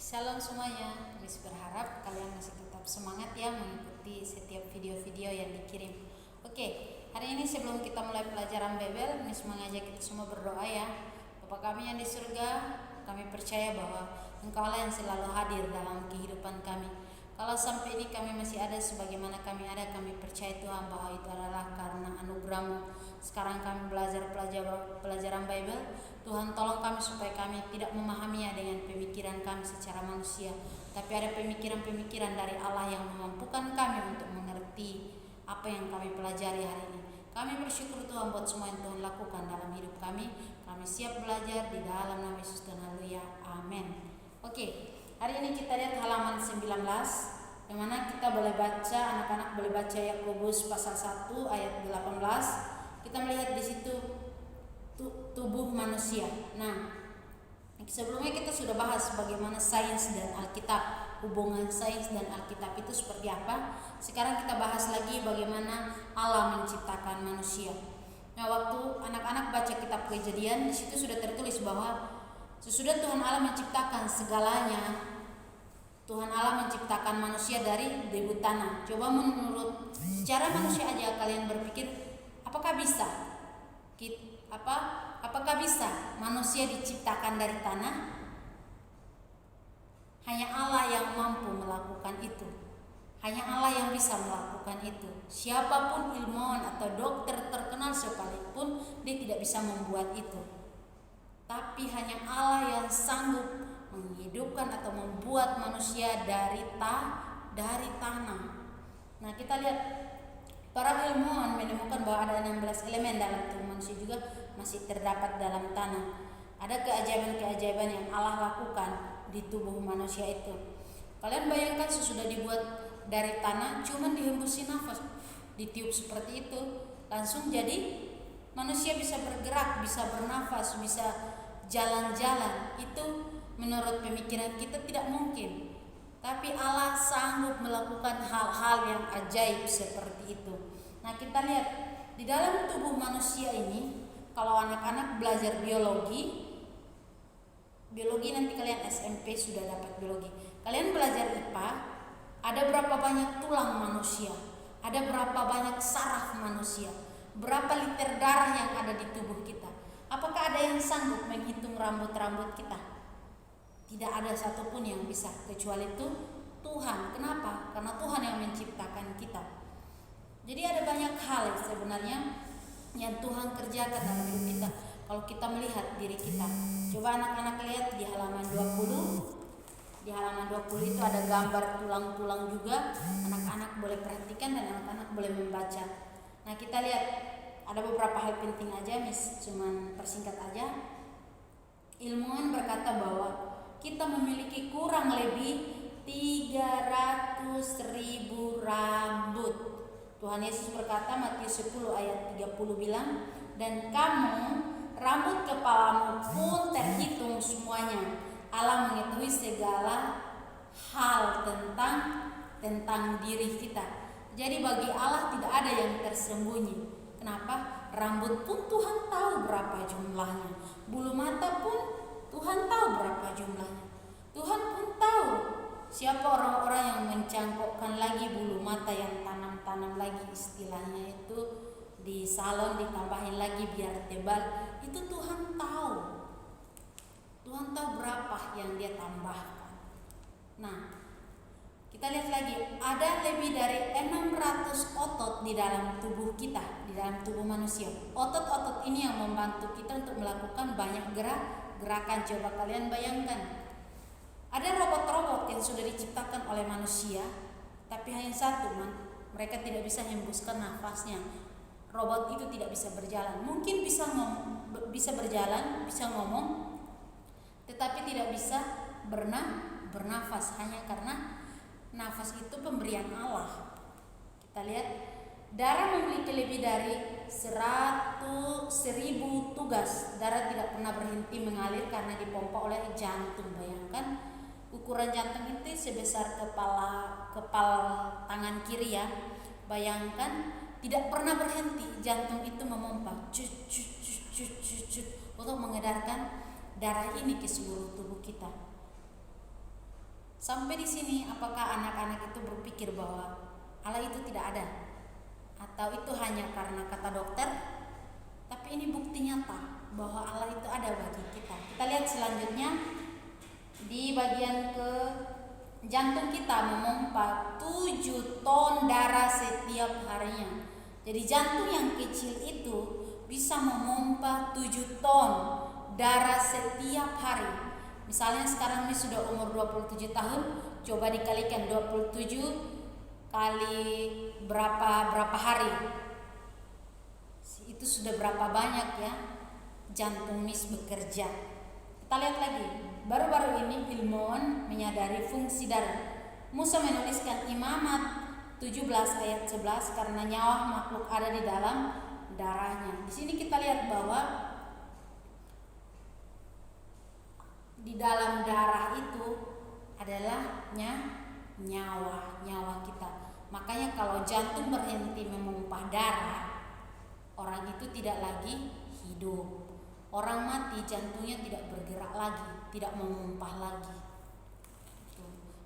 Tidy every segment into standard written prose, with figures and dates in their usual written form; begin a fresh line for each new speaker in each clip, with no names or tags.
Shalom semuanya, Miss berharap kalian masih tetap semangat ya mengikuti setiap video-video yang dikirim. Oke, hari ini sebelum kita mulai pelajaran Bible, Miss mengajak kita semua berdoa ya. Bapa kami yang di surga, kami percaya bahwa Engkau lah yang selalu hadir dalam kehidupan kami. Kalau sampai ini kami masih ada sebagaimana kami ada, kami percaya Tuhan bahwa itu adalah karena anugerah-Mu. Sekarang kami belajar pelajaran Bible. Tuhan tolong kami supaya kami tidak memahaminya dengan pemikiran kami secara manusia, tapi ada pemikiran-pemikiran dari Allah yang memampukan kami untuk mengerti apa yang kami pelajari hari ini. Kami bersyukur Tuhan buat semua yang Tuhan lakukan dalam hidup kami. Kami siap belajar di dalam nama Yesus dan haleluya. Amin. Oke, hari ini kita lihat halaman 19, yang mana kita boleh baca, anak-anak boleh baca Yakobus pasal 1 ayat 18. Kita melihat di situ tubuh manusia. Nah, sebelumnya kita sudah bahas bagaimana sains dan Alkitab, hubungan sains dan Alkitab itu seperti apa. Sekarang kita bahas lagi bagaimana Allah menciptakan manusia. Nah, waktu anak-anak baca kitab Kejadian, di situ sudah tertulis bahwa sesudah Tuhan Allah menciptakan segalanya, Tuhan Allah menciptakan manusia dari debu tanah. Coba menurut secara manusia aja kalian berpikir, apakah bisa manusia diciptakan dari tanah? Hanya Allah yang mampu melakukan itu. Hanya Allah yang bisa melakukan itu. Siapapun ilmuwan atau dokter terkenal sekalipun, dia tidak bisa membuat itu. Tapi hanya Allah yang sanggup menghidupkan atau membuat manusia dari tanah. Nah, kita lihat para ilmuwan menemukan bahwa ada 16 elemen dalam tubuh manusia juga masih terdapat dalam tanah. Ada keajaiban-keajaiban yang Allah lakukan di tubuh manusia itu. Kalian bayangkan sesudah dibuat dari tanah, cuman dihembusi nafas, ditiup seperti itu, langsung jadi manusia bisa bergerak, bisa bernafas, bisa jalan-jalan. Itu menurut pemikiran kita tidak mungkin. Tapi Allah sanggup melakukan hal-hal yang ajaib seperti itu. Nah, kita lihat di dalam tubuh manusia ini, kalau anak-anak belajar biologi nanti kalian SMP sudah dapat biologi. Kalian belajar IPA, ada berapa banyak tulang manusia, ada berapa banyak saraf manusia, berapa liter darah yang ada di tubuh kita. Apakah ada yang sanggup menghitung rambut-rambut kita? Tidak ada satupun yang bisa, kecuali itu Tuhan. Kenapa? Karena Tuhan yang menciptakan kita. Jadi ada banyak hal sebenarnya yang Tuhan kerjakan dalam hidup kita. Kalau kita melihat diri kita, coba anak-anak lihat di halaman 20. Di halaman 20 itu ada gambar tulang-tulang juga. Anak-anak boleh perhatikan dan anak-anak boleh membaca. Nah, kita lihat ada beberapa hal penting aja, Miss cuman persingkat aja. Ilmuwan berkata bahwa kita memiliki kurang lebih 300.000 rambut. Tuhan Yesus berkata, Matius 10 ayat 30 bilang, dan kamu, rambut kepalamu pun terhitung semuanya. Allah mengetahui segala hal tentang diri kita. Jadi bagi Allah tidak ada yang tersembunyi. Kenapa? Rambut pun Tuhan tahu berapa jumlahnya. Bulu mata pun Tuhan tahu berapa jumlahnya. Tuhan pun tahu siapa orang-orang yang mencangkokkan lagi bulu mata, yang tanam lagi, istilahnya itu di salon ditambahin lagi biar tebal. Itu Tuhan tahu. Tuhan tahu berapa yang dia tambahkan. Nah, kita lihat lagi, ada lebih dari 600 otot di dalam tubuh kita, di dalam tubuh manusia. Otot-otot ini yang membantu kita untuk melakukan banyak gerakan. Coba kalian bayangkan, ada robot-robot yang sudah diciptakan oleh manusia, tapi hanya satu, mereka tidak bisa hembuskan nafasnya. Robot itu tidak bisa berjalan. Mungkin bisa berjalan, bisa ngomong, tetapi tidak bisa bernafas, hanya karena nafas itu pemberian Allah. Kita lihat, darah memiliki lebih dari 100.000 tugas. Darah tidak pernah berhenti mengalir karena dipompa oleh jantung. Bayangkan, ukuran jantung itu sebesar kepala tangan kiri ya. Bayangkan, tidak pernah berhenti jantung itu memompa untuk mengedarkan darah ini ke seluruh tubuh kita. Sampai di sini apakah anak-anak itu berpikir bahwa Allah itu tidak ada? Atau itu hanya karena kata dokter? Tapi ini bukti nyata bahwa Allah itu ada bagi kita. Kita lihat selanjutnya di bagian ke jantung kita memompa 7 ton darah setiap harinya. Jadi jantung yang kecil itu bisa memompa 7 ton darah setiap hari. Misalnya sekarang ini sudah umur 27 tahun, coba dikalikan 27 kali berapa hari. Itu sudah berapa banyak ya jantung Miss bekerja. Kita lihat lagi. Baru-baru ini ilmuwan menyadari fungsi darah. Musa menuliskan Imamat 17 ayat 11 karena nyawa makhluk ada di dalam darahnya. Di sini kita lihat bahwa di dalam darah itu adalah nyawa kita. Makanya kalau jantung berhenti memumpah darah, orang itu tidak lagi hidup. Orang mati jantungnya tidak bergerak lagi, tidak memumpah lagi.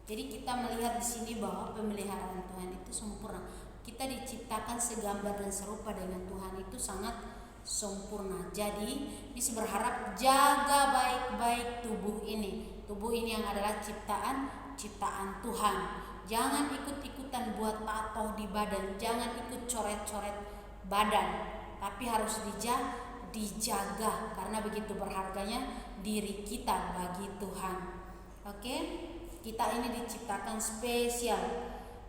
Jadi kita melihat di sini bahwa pemeliharaan Tuhan itu sempurna. Kita diciptakan segambar dan serupa dengan Tuhan itu sangat sempurna. Jadi bisa berharap jaga baik-baik tubuh ini. Tubuh ini yang adalah ciptaan Tuhan. Jangan ikut-ikutan buat tato di badan, jangan ikut coret-coret badan, tapi harus dijaga karena begitu berharganya diri kita bagi Tuhan. Oke? Kita ini diciptakan spesial.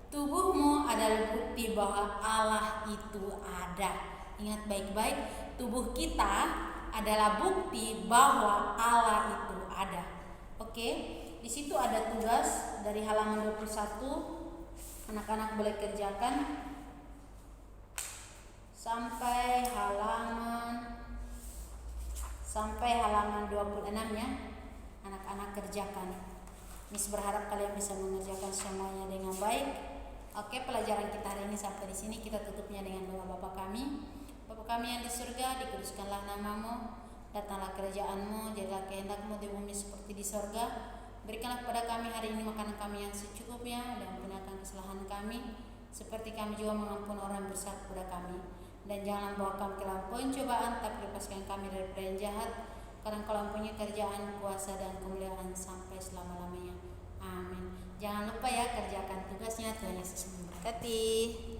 Tubuhmu adalah bukti bahwa Allah itu ada. Ingat baik-baik, tubuh kita adalah bukti bahwa Allah itu ada. Oke, di situ ada tugas dari halaman 21. Anak-anak boleh kerjakan sampai halaman 26 ya. Anak-anak kerjakan. Miss berharap kalian bisa mengerjakan semuanya dengan baik. Oke, pelajaran kita hari ini sampai di sini. Kita tutupnya dengan doa. Bapa kami yang di surga, dikuduskanlah namamu, datanglah kerajaanmu, jadilah kehendakmu di bumi seperti di surga. Berikanlah kepada kami hari ini makanan kami yang secukupnya, dan ampunilah kesalahan kami, seperti kami juga mengampuni orang yang bersalah kepada kami. Dan jangan bawa kami ke dalam pencobaan, tapi lepaskan kami dari yang jahat, karena Kau punya kerjaan, kuasa, dan kemuliaan sampai selama-lamanya. Amin. Jangan lupa ya, kerjakan tugasnya. Tuhan Yesus memberkati.